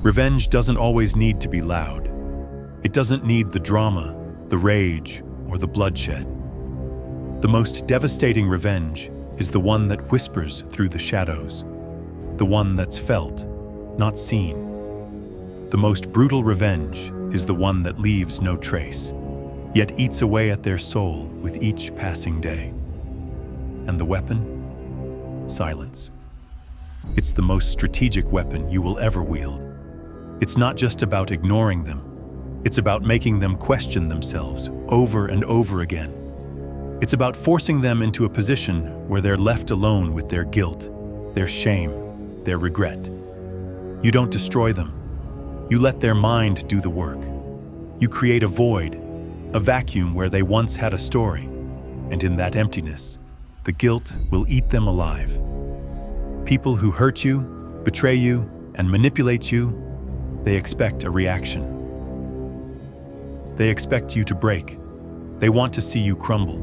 Revenge doesn't always need to be loud. It doesn't need the drama, the rage, or the bloodshed. The most devastating revenge is the one that whispers through the shadows, the one that's felt, not seen. The most brutal revenge is the one that leaves no trace, yet eats away at their soul with each passing day. And the weapon? Silence. It's the most strategic weapon you will ever wield. It's not just about ignoring them. It's about making them question themselves over and over again. It's about forcing them into a position where they're left alone with their guilt, their shame, their regret. You don't destroy them. You let their mind do the work. You create a void, a vacuum where they once had a story, and in that emptiness, the guilt will eat them alive. People who hurt you, betray you, and manipulate you, they expect a reaction. They expect you to break. They want to see you crumble.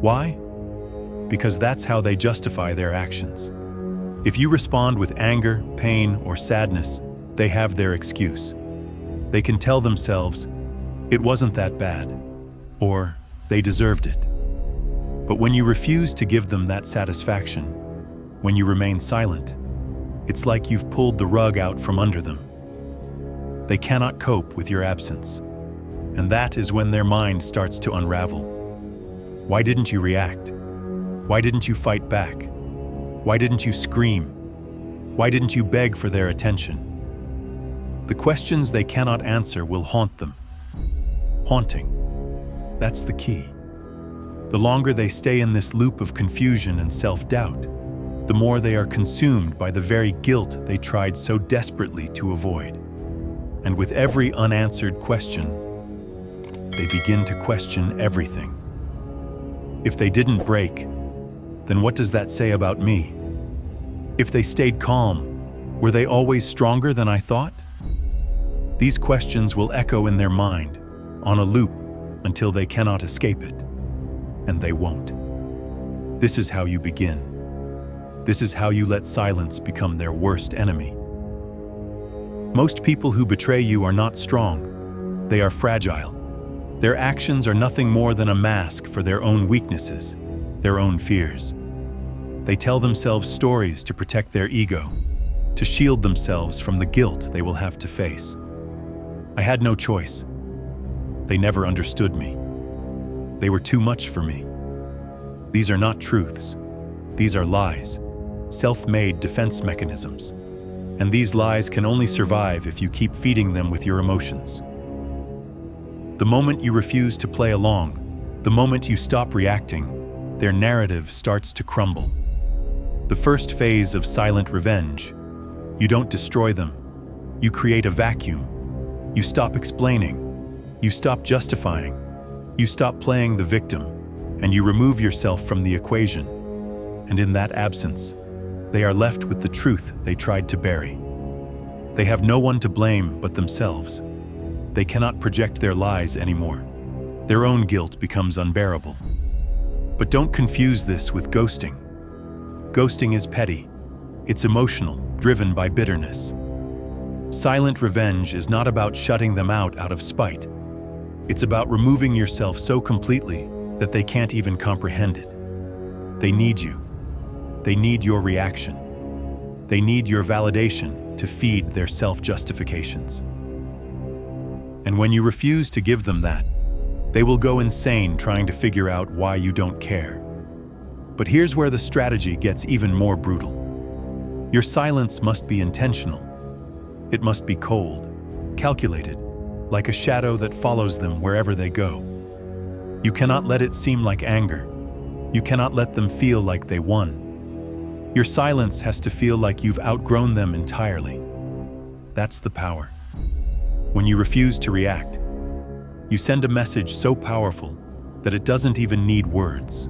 Why? Because that's how they justify their actions. If you respond with anger, pain, or sadness, they have their excuse. They can tell themselves, "It wasn't that bad," or "They deserved it." But when you refuse to give them that satisfaction, when you remain silent, it's like you've pulled the rug out from under them. They cannot cope with your absence, and that is when their mind starts to unravel. Why didn't you react? Why didn't you fight back? Why didn't you scream? Why didn't you beg for their attention? The questions they cannot answer will haunt them. Haunting. That's the key. The longer they stay in this loop of confusion and self-doubt, the more they are consumed by the very guilt they tried so desperately to avoid. And with every unanswered question, they begin to question everything. If they didn't break, then what does that say about me? If they stayed calm, were they always stronger than I thought? These questions will echo in their mind, on a loop, until they cannot escape it. And they won't. This is how you begin. This is how you let silence become their worst enemy. Most people who betray you are not strong. They are fragile. Their actions are nothing more than a mask for their own weaknesses, their own fears. They tell themselves stories to protect their ego, to shield themselves from the guilt they will have to face. I had no choice. They never understood me. They were too much for me. These are not truths. These are lies, self-made defense mechanisms. And these lies can only survive if you keep feeding them with your emotions. The moment you refuse to play along, the moment you stop reacting, their narrative starts to crumble. The first phase of silent revenge, you don't destroy them. You create a vacuum. You stop explaining. You stop justifying. You stop playing the victim, and you remove yourself from the equation. And in that absence, they are left with the truth they tried to bury. They have no one to blame but themselves. They cannot project their lies anymore. Their own guilt becomes unbearable. But don't confuse this with ghosting. Ghosting is petty. It's emotional, driven by bitterness. Silent revenge is not about shutting them out of spite. It's about removing yourself so completely that they can't even comprehend it. They need you. They need your reaction. They need your validation to feed their self-justifications. And when you refuse to give them that, they will go insane trying to figure out why you don't care. But here's where the strategy gets even more brutal. Your silence must be intentional. It must be cold, calculated, like a shadow that follows them wherever they go. You cannot let it seem like anger. You cannot let them feel like they won. Your silence has to feel like you've outgrown them entirely. That's the power. When you refuse to react, you send a message so powerful that it doesn't even need words.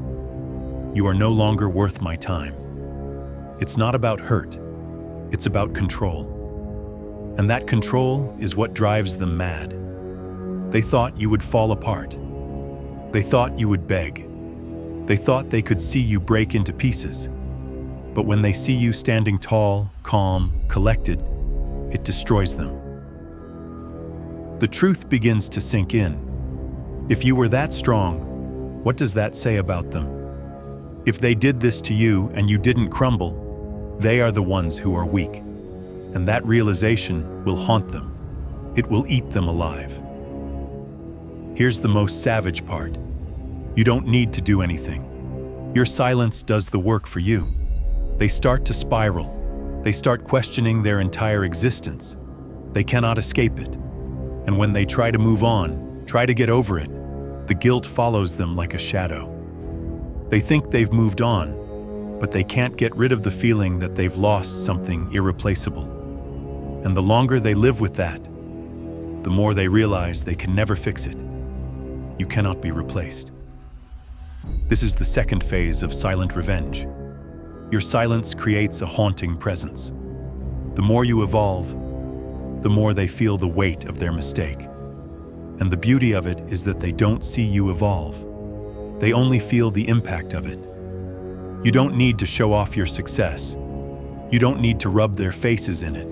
You are no longer worth my time. It's not about hurt. It's about control. And that control is what drives them mad. They thought you would fall apart. They thought you would beg. They thought they could see you break into pieces. But when they see you standing tall, calm, collected, it destroys them. The truth begins to sink in. If you were that strong, what does that say about them? If they did this to you and you didn't crumble, they are the ones who are weak. And that realization will haunt them. It will eat them alive. Here's the most savage part. You don't need to do anything. Your silence does the work for you. They start to spiral. They start questioning their entire existence. They cannot escape it. And when they try to move on, try to get over it, the guilt follows them like a shadow. They think they've moved on, but they can't get rid of the feeling that they've lost something irreplaceable. And the longer they live with that, the more they realize they can never fix it. You cannot be replaced. This is the second phase of silent revenge. Your silence creates a haunting presence. The more you evolve, the more they feel the weight of their mistake. And the beauty of it is that they don't see you evolve. They only feel the impact of it. You don't need to show off your success. You don't need to rub their faces in it.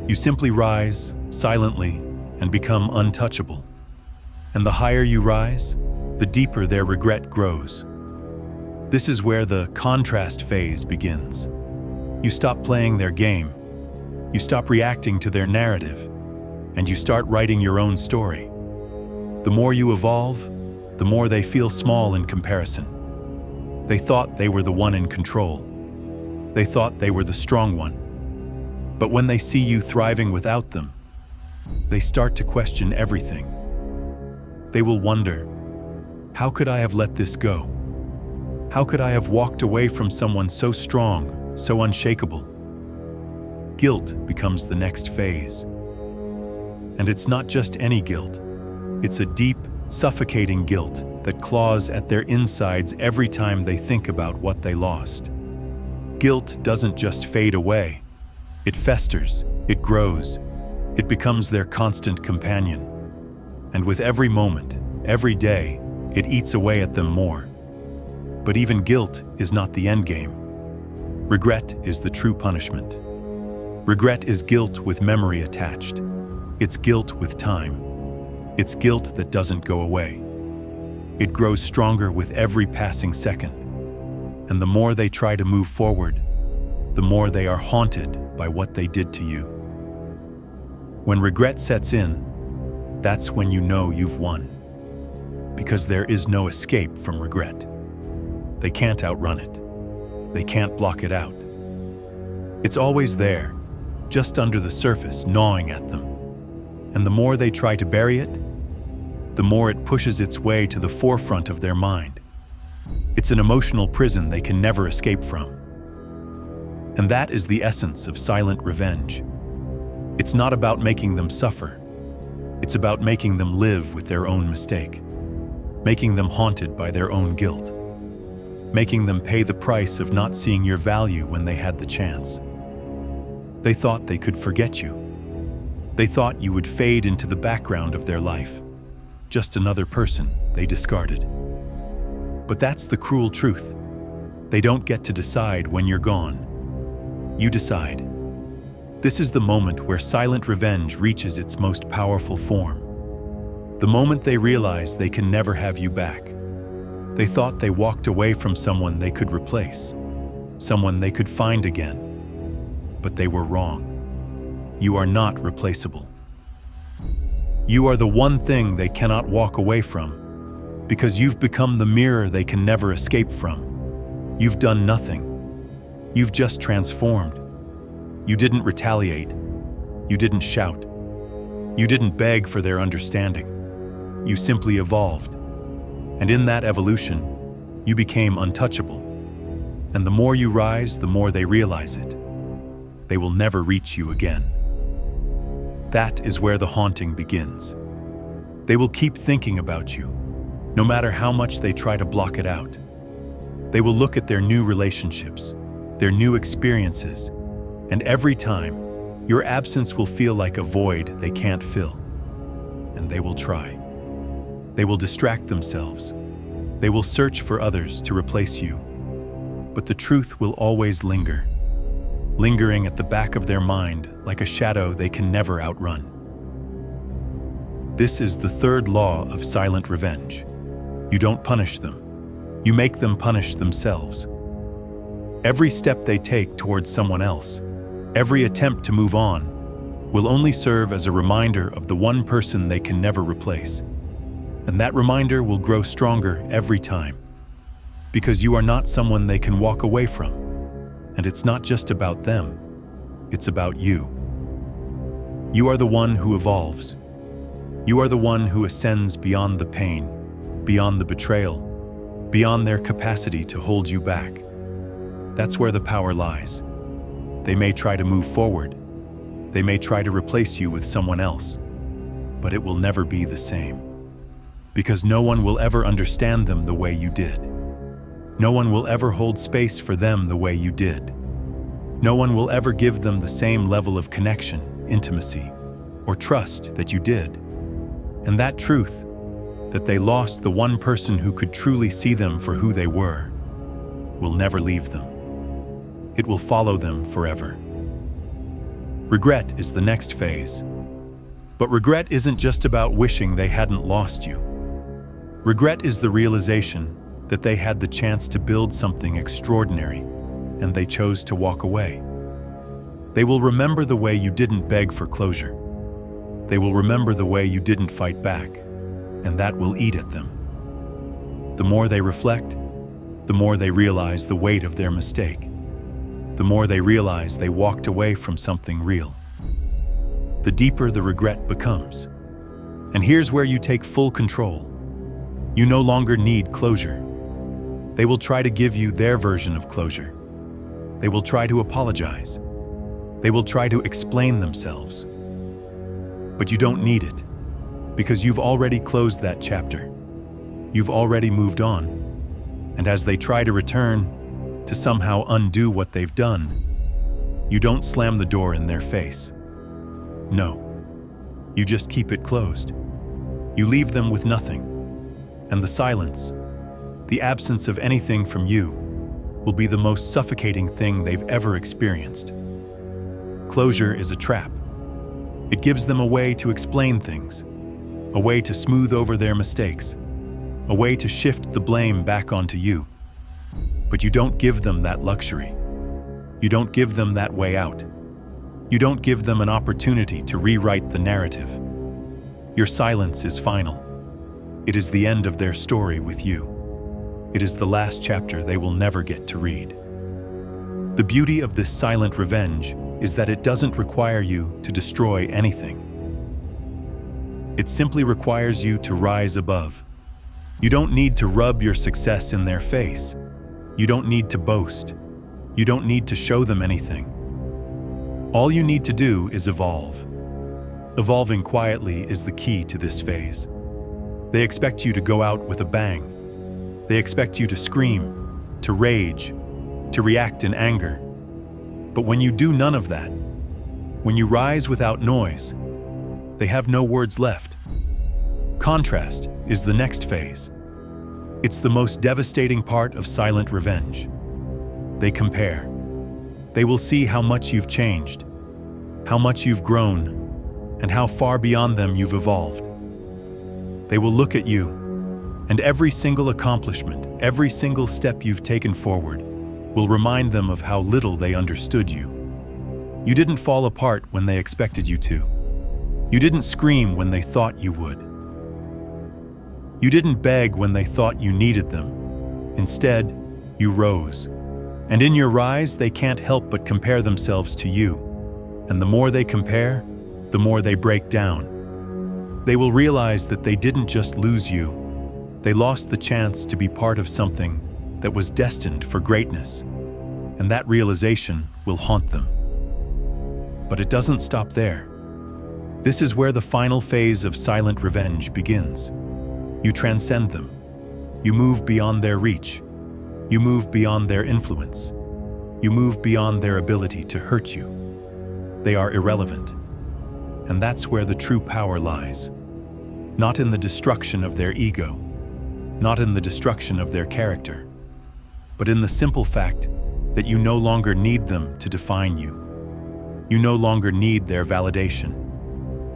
You simply rise, silently, and become untouchable. And the higher you rise, the deeper their regret grows. This is where the contrast phase begins. You stop playing their game. You stop reacting to their narrative, and you start writing your own story. The more you evolve, the more they feel small in comparison. They thought they were the one in control. They thought they were the strong one. But when they see you thriving without them, they start to question everything. They will wonder, how could I have let this go? How could I have walked away from someone so strong, so unshakable? Guilt becomes the next phase. And it's not just any guilt. It's a deep, suffocating guilt that claws at their insides every time they think about what they lost. Guilt doesn't just fade away. It festers, it grows, it becomes their constant companion. And with every moment, every day, it eats away at them more. But even guilt is not the endgame. Regret is the true punishment. Regret is guilt with memory attached. It's guilt with time. It's guilt that doesn't go away. It grows stronger with every passing second. And the more they try to move forward, the more they are haunted by what they did to you. When regret sets in, that's when you know you've won. Because there is no escape from regret. They can't outrun it. They can't block it out. It's always there, just under the surface, gnawing at them. And the more they try to bury it, the more it pushes its way to the forefront of their mind. It's an emotional prison they can never escape from. And that is the essence of silent revenge. It's not about making them suffer. It's about making them live with their own mistake, making them haunted by their own guilt, making them pay the price of not seeing your value when they had the chance. They thought they could forget you. They thought you would fade into the background of their life, just another person they discarded. But that's the cruel truth. They don't get to decide when you're gone. You decide. This is the moment where silent revenge reaches its most powerful form. The moment they realize they can never have you back. They thought they walked away from someone they could replace, someone they could find again. But they were wrong. You are not replaceable. You are the one thing they cannot walk away from, because you've become the mirror they can never escape from. You've done nothing. You've just transformed. You didn't retaliate. You didn't shout. You didn't beg for their understanding. You simply evolved. And in that evolution, you became untouchable. And the more you rise, the more they realize it. They will never reach you again. That is where the haunting begins. They will keep thinking about you, no matter how much they try to block it out. They will look at their new relationships, their new experiences, and every time, your absence will feel like a void they can't fill. And they will try. They will distract themselves. They will search for others to replace you. But the truth will always linger. lingering at the back of their mind like a shadow they can never outrun. This is the third law of silent revenge. You don't punish them. You make them punish themselves. Every step they take towards someone else, every attempt to move on, will only serve as a reminder of the one person they can never replace. And that reminder will grow stronger every time. Because you are not someone they can walk away from. And it's not just about them, it's about you. You are the one who evolves. You are the one who ascends beyond the pain, beyond the betrayal, beyond their capacity to hold you back. That's where the power lies. They may try to move forward. They may try to replace you with someone else, but it will never be the same. Because no one will ever understand them the way you did. No one will ever hold space for them the way you did. No one will ever give them the same level of connection, intimacy, or trust that you did. And that truth, that they lost the one person who could truly see them for who they were, will never leave them. It will follow them forever. Regret is the next phase. But regret isn't just about wishing they hadn't lost you. Regret is the realization that they had the chance to build something extraordinary, and they chose to walk away. They will remember the way you didn't beg for closure. They will remember the way you didn't fight back, and that will eat at them. The more they reflect, the more they realize the weight of their mistake. The more they realize they walked away from something real. The deeper the regret becomes. And here's where you take full control. You no longer need closure. They will try to give you their version of closure. They will try to apologize. They will try to explain themselves. But you don't need it, because you've already closed that chapter. You've already moved on. And as they try to return, to somehow undo what they've done, you don't slam the door in their face. No, you just keep it closed. You leave them with nothing. And the silence, the absence of anything from you, will be the most suffocating thing they've ever experienced. Closure is a trap. It gives them a way to explain things, a way to smooth over their mistakes, a way to shift the blame back onto you. But you don't give them that luxury. You don't give them that way out. You don't give them an opportunity to rewrite the narrative. Your silence is final. It is the end of their story with you. It is the last chapter they will never get to read. The beauty of this silent revenge is that it doesn't require you to destroy anything. It simply requires you to rise above. You don't need to rub your success in their face. You don't need to boast. You don't need to show them anything. All you need to do is evolve. Evolving quietly is the key to this phase. They expect you to go out with a bang. They expect you to scream, to rage, to react in anger. But when you do none of that, when you rise without noise, they have no words left. Contrast is the next phase. It's the most devastating part of silent revenge. They compare. They will see how much you've changed, how much you've grown, and how far beyond them you've evolved. They will look at you, and every single accomplishment, every single step you've taken forward, will remind them of how little they understood you. You didn't fall apart when they expected you to. You didn't scream when they thought you would. You didn't beg when they thought you needed them. Instead, you rose. And in your rise, they can't help but compare themselves to you. And the more they compare, the more they break down. They will realize that they didn't just lose you. They lost the chance to be part of something that was destined for greatness. And that realization will haunt them. But it doesn't stop there. This is where the final phase of silent revenge begins. You transcend them. You move beyond their reach. You move beyond their influence. You move beyond their ability to hurt you. They are irrelevant. And that's where the true power lies. Not in the destruction of their ego, not in the destruction of their character, but in the simple fact that you no longer need them to define you. You no longer need their validation.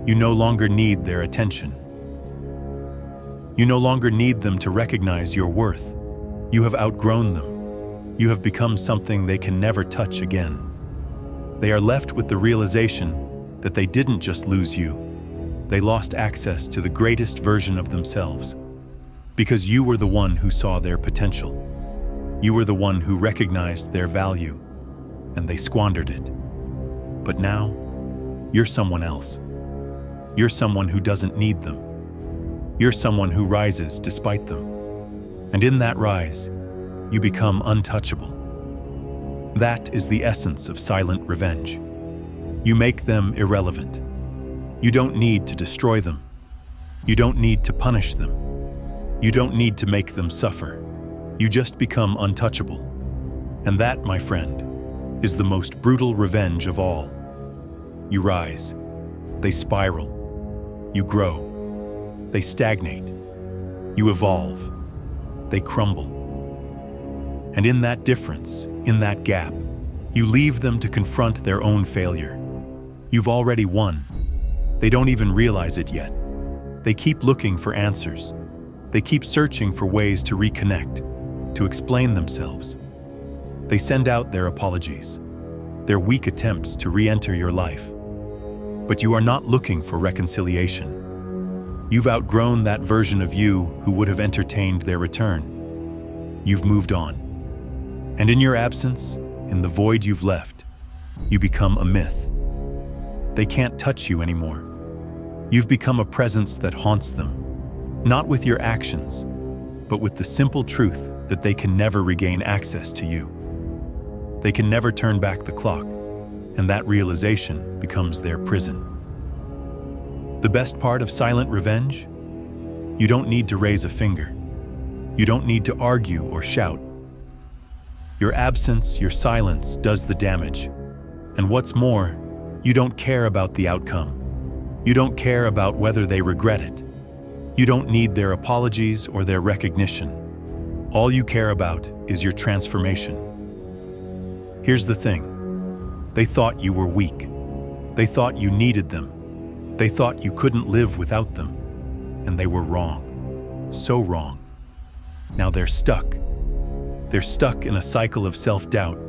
You no longer need their attention. You no longer need them to recognize your worth. You have outgrown them. You have become something they can never touch again. They are left with the realization that they didn't just lose you. They lost access to the greatest version of themselves. Because you were the one who saw their potential. You were the one who recognized their value, and they squandered it. But now, you're someone else. You're someone who doesn't need them. You're someone who rises despite them. And in that rise, you become untouchable. That is the essence of silent revenge. You make them irrelevant. You don't need to destroy them. You don't need to punish them. You don't need to make them suffer. You just become untouchable. And that, my friend, is the most brutal revenge of all. You rise. They spiral. You grow. They stagnate. You evolve. They crumble. And in that difference, in that gap, you leave them to confront their own failure. You've already won. They don't even realize it yet. They keep looking for answers. They keep searching for ways to reconnect, to explain themselves. They send out their apologies, their weak attempts to re-enter your life. But you are not looking for reconciliation. You've outgrown that version of you who would have entertained their return. You've moved on. And in your absence, in the void you've left, you become a myth. They can't touch you anymore. You've become a presence that haunts them, not with your actions, but with the simple truth that they can never regain access to you. They can never turn back the clock, and that realization becomes their prison. The best part of silent revenge? You don't need to raise a finger. You don't need to argue or shout. Your absence, your silence does the damage. And what's more, you don't care about the outcome. You don't care about whether they regret it. You don't need their apologies or their recognition. All you care about is your transformation. Here's the thing. They thought you were weak. They thought you needed them. They thought you couldn't live without them. And they were wrong. So wrong. Now they're stuck. They're stuck in a cycle of self-doubt.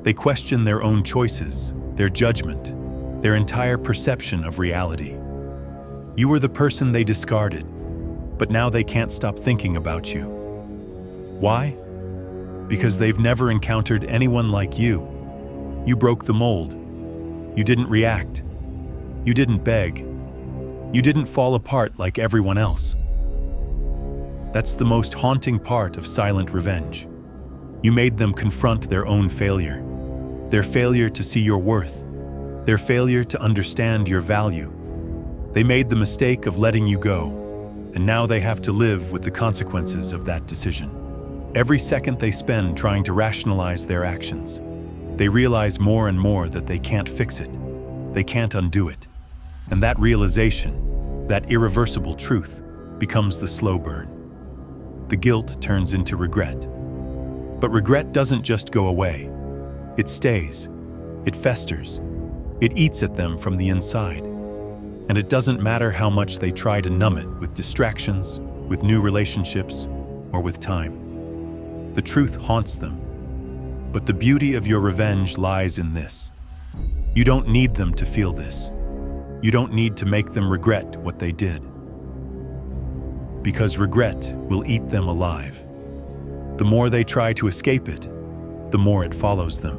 They question their own choices, their judgment, their entire perception of reality. You were the person they discarded, but now they can't stop thinking about you. Why? Because they've never encountered anyone like you. You broke the mold. You didn't react. You didn't beg. You didn't fall apart like everyone else. That's the most haunting part of silent revenge. You made them confront their own failure, their failure to see your worth, their failure to understand your value. They made the mistake of letting you go, and now they have to live with the consequences of that decision. Every second they spend trying to rationalize their actions, they realize more and more that they can't fix it. They can't undo it. And that realization, that irreversible truth, becomes the slow burn. The guilt turns into regret. But regret doesn't just go away. It stays. It festers. It eats at them from the inside. And it doesn't matter how much they try to numb it with distractions, with new relationships, or with time. The truth haunts them. But the beauty of your revenge lies in this. You don't need them to feel this. You don't need to make them regret what they did. Because regret will eat them alive. The more they try to escape it, the more it follows them.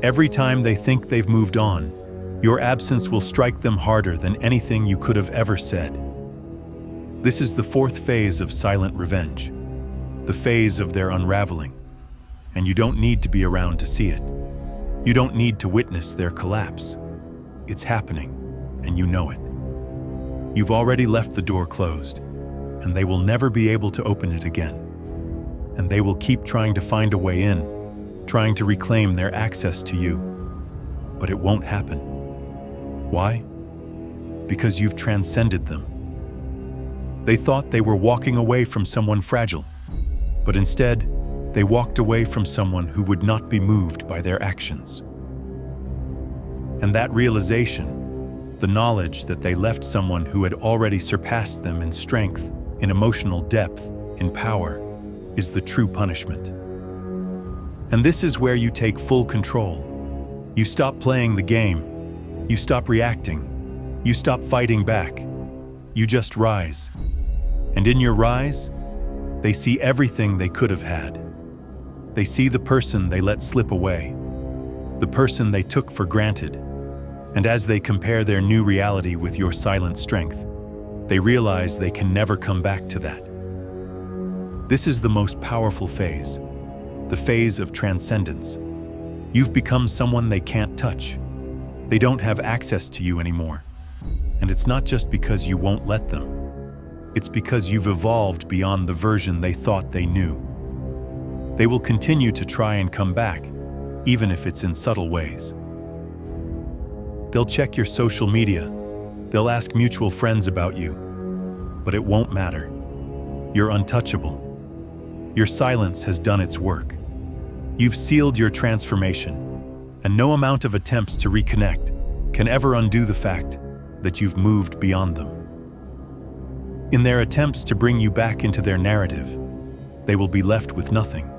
Every time they think they've moved on, your absence will strike them harder than anything you could have ever said. This is the fourth phase of silent revenge, the phase of their unraveling. And you don't need to be around to see it. You don't need to witness their collapse. It's happening, and you know it. You've already left the door closed, and they will never be able to open it again. And they will keep trying to find a way in, trying to reclaim their access to you. But it won't happen. Why? Because you've transcended them. They thought they were walking away from someone fragile, but instead, They walked away from someone who would not be moved by their actions. And that realization, the knowledge that they left someone who had already surpassed them in strength, in emotional depth, in power, is the true punishment. And this is where you take full control. You stop playing the game. You stop reacting. You stop fighting back. You just rise. And in your rise, they see everything they could have had. They see the person they let slip away, the person they took for granted. And as they compare their new reality with your silent strength, they realize they can never come back to that. This is the most powerful phase, the phase of transcendence. You've become someone they can't touch. They don't have access to you anymore. And it's not just because you won't let them. It's because you've evolved beyond the version they thought they knew. They will continue to try and come back, even if it's in subtle ways. They'll check your social media. They'll ask mutual friends about you. But it won't matter. You're untouchable. Your silence has done its work. You've sealed your transformation, and no amount of attempts to reconnect can ever undo the fact that you've moved beyond them. In their attempts to bring you back into their narrative, they will be left with nothing.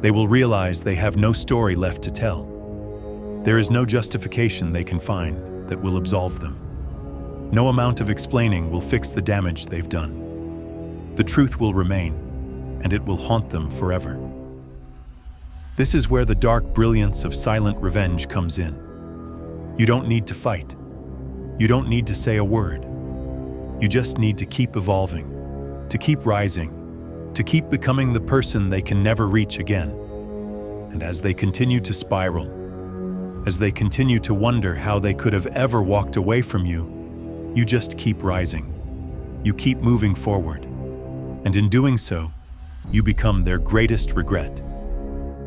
They will realize they have no story left to tell. There is no justification they can find that will absolve them. No amount of explaining will fix the damage they've done. The truth will remain, and it will haunt them forever. This is where the dark brilliance of silent revenge comes in. You don't need to fight. You don't need to say a word. You just need to keep evolving, to keep rising, to keep becoming the person they can never reach again. And as they continue to spiral, as they continue to wonder how they could have ever walked away from you, you just keep rising. You keep moving forward. And in doing so, you become their greatest regret,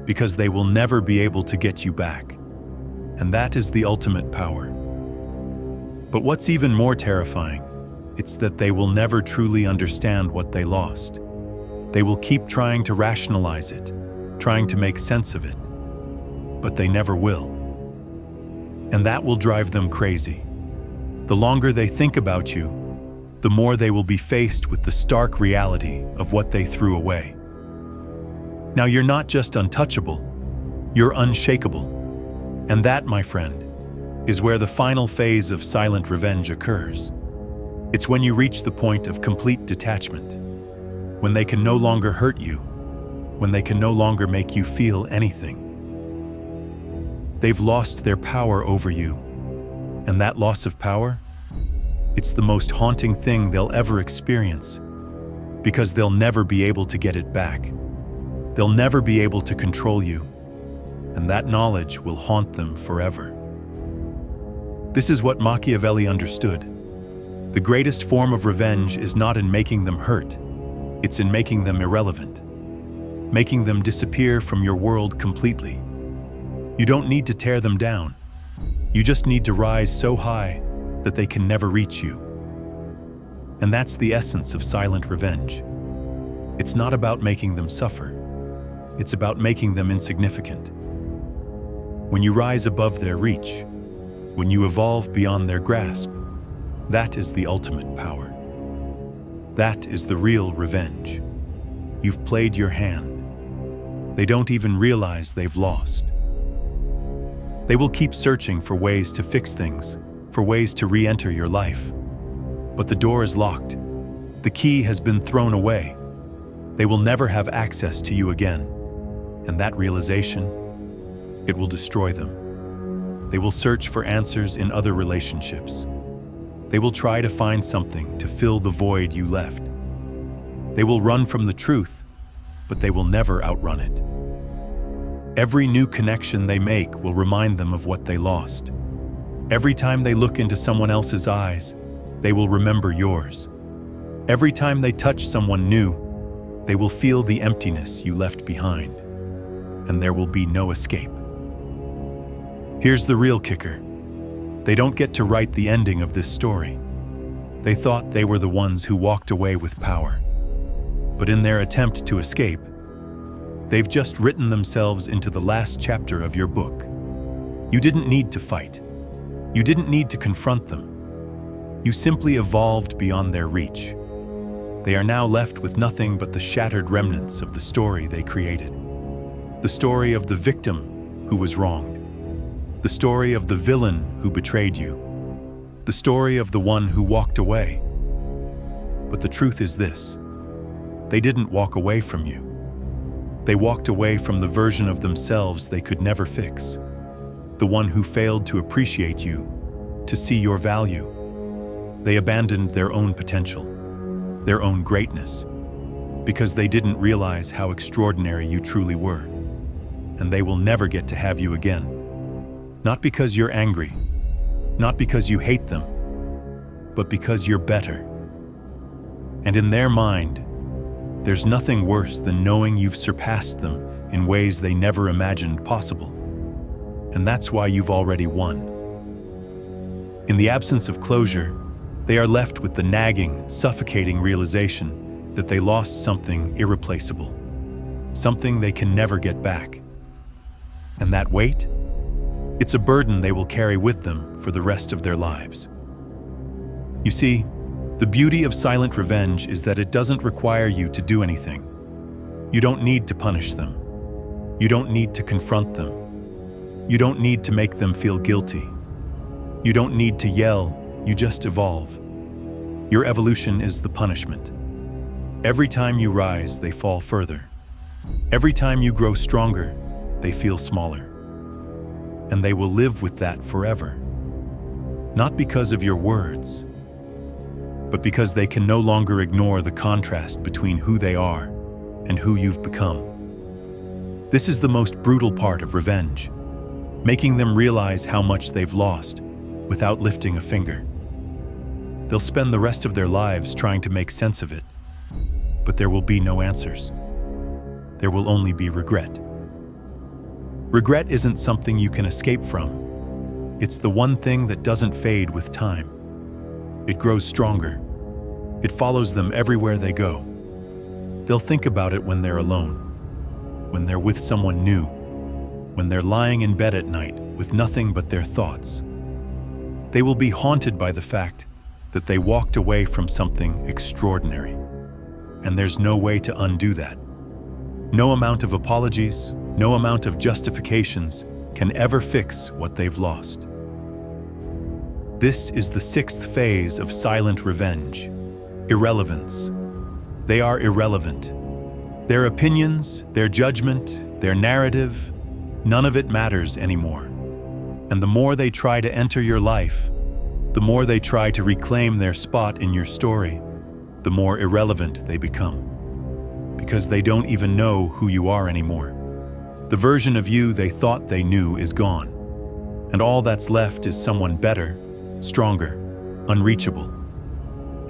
because they will never be able to get you back. And that is the ultimate power. But what's even more terrifying, it's that they will never truly understand what they lost. They will keep trying to rationalize it, trying to make sense of it, but they never will. And that will drive them crazy. The longer they think about you, the more they will be faced with the stark reality of what they threw away. Now, you're not just untouchable, you're unshakable. And that, my friend, is where the final phase of silent revenge occurs. It's when you reach the point of complete detachment, when they can no longer hurt you, when they can no longer make you feel anything. They've lost their power over you, and that loss of power, it's the most haunting thing they'll ever experience, because they'll never be able to get it back. They'll never be able to control you, and that knowledge will haunt them forever. This is what Machiavelli understood. The greatest form of revenge is not in making them hurt, it's in making them irrelevant, making them disappear from your world completely. You don't need to tear them down. You just need to rise so high that they can never reach you. And that's the essence of silent revenge. It's not about making them suffer. It's about making them insignificant. When you rise above their reach, when you evolve beyond their grasp, that is the ultimate power. That is the real revenge. You've played your hand. They don't even realize they've lost. They will keep searching for ways to fix things, for ways to re-enter your life. But the door is locked. The key has been thrown away. They will never have access to you again. And that realization, it will destroy them. They will search for answers in other relationships. They will try to find something to fill the void you left. They will run from the truth, but they will never outrun it. Every new connection they make will remind them of what they lost. Every time they look into someone else's eyes, they will remember yours. Every time they touch someone new, they will feel the emptiness you left behind, and there will be no escape. Here's the real kicker. They don't get to write the ending of this story. They thought they were the ones who walked away with power. But in their attempt to escape, They've just written themselves into the last chapter of your book. You didn't need to fight. You didn't need to confront them. You simply evolved beyond their reach. They are now left with nothing but the shattered remnants of the story they created. The story of the victim who was wronged. The story of the villain who betrayed you. The story of the one who walked away. But the truth is this: they didn't walk away from you. They walked away from the version of themselves they could never fix. The one who failed to appreciate you, to see your value. They abandoned their own potential, their own greatness, because they didn't realize how extraordinary you truly were. And they will never get to have you again. Not because you're angry, not because you hate them, but because you're better. And in their mind, there's nothing worse than knowing you've surpassed them in ways they never imagined possible. And that's why you've already won. In the absence of closure, they are left with the nagging, suffocating realization that they lost something irreplaceable, something they can never get back. And that weight? It's a burden they will carry with them for the rest of their lives. You see, the beauty of silent revenge is that it doesn't require you to do anything. You don't need to punish them. You don't need to confront them. You don't need to make them feel guilty. You don't need to yell, you just evolve. Your evolution is the punishment. Every time you rise, they fall further. Every time you grow stronger, they feel smaller. And they will live with that forever. Not because of your words, but because they can no longer ignore the contrast between who they are and who you've become. This is the most brutal part of revenge, making them realize how much they've lost without lifting a finger. They'll spend the rest of their lives trying to make sense of it, but there will be no answers. There will only be regret. Regret isn't something you can escape from. It's the one thing that doesn't fade with time. It grows stronger. It follows them everywhere they go. They'll think about it when they're alone, when they're with someone new, when they're lying in bed at night with nothing but their thoughts. They will be haunted by the fact that they walked away from something extraordinary. And there's no way to undo that. No amount of apologies, no amount of justifications can ever fix what they've lost. This is the sixth phase of silent revenge: irrelevance. They are irrelevant. Their opinions, their judgment, their narrative, none of it matters anymore. And the more they try to enter your life, the more they try to reclaim their spot in your story, the more irrelevant they become. Because they don't even know who you are anymore. The version of you they thought they knew is gone. And all that's left is someone better, stronger, unreachable.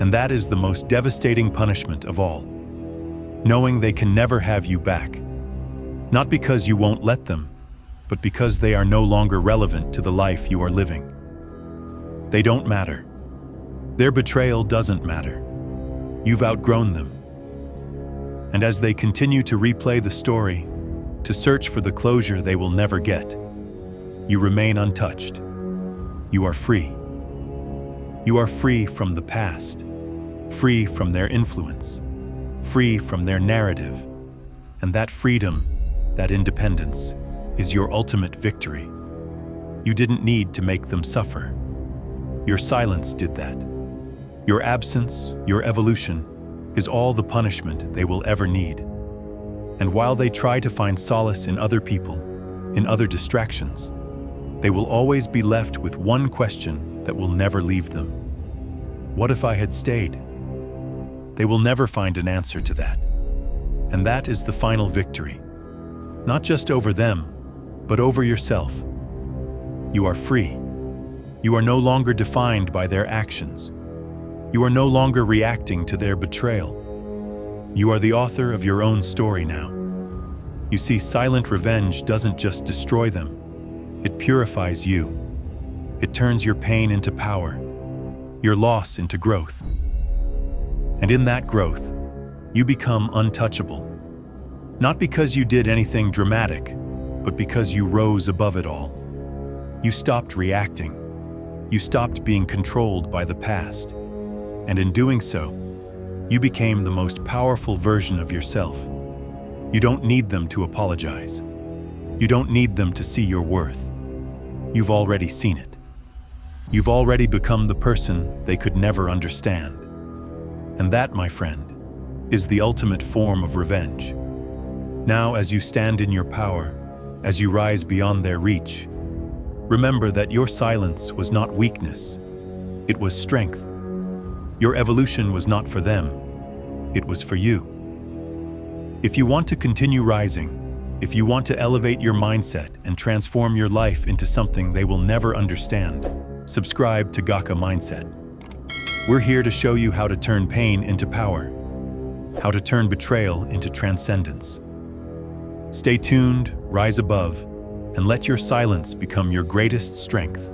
And that is the most devastating punishment of all. Knowing they can never have you back. Not because you won't let them, but because they are no longer relevant to the life you are living. They don't matter. Their betrayal doesn't matter. You've outgrown them. And as they continue to replay the story, to search for the closure they will never get, you remain untouched. You are free. You are free from the past, free from their influence, free from their narrative. And that freedom, that independence, is your ultimate victory. You didn't need to make them suffer. Your silence did that. Your absence, your evolution, is all the punishment they will ever need. And while they try to find solace in other people, in other distractions, they will always be left with one question that will never leave them. What if I had stayed? They will never find an answer to that. And that is the final victory. Not just over them, but over yourself. You are free. You are no longer defined by their actions. You are no longer reacting to their betrayal. You are the author of your own story now. You see, silent revenge doesn't just destroy them. It purifies you. It turns your pain into power, your loss into growth. And in that growth, you become untouchable. Not because you did anything dramatic, but because you rose above it all. You stopped reacting. You stopped being controlled by the past. And in doing so, you became the most powerful version of yourself. You don't need them to apologize. You don't need them to see your worth. You've already seen it. You've already become the person they could never understand. And that, my friend, is the ultimate form of revenge. Now, as you stand in your power, as you rise beyond their reach, remember that your silence was not weakness. It was strength. Your evolution was not for them. It was for you. If you want to continue rising, if you want to elevate your mindset and transform your life into something they will never understand, subscribe to Gaka Mindset. We're here to show you how to turn pain into power, how to turn betrayal into transcendence. Stay tuned, rise above, and let your silence become your greatest strength.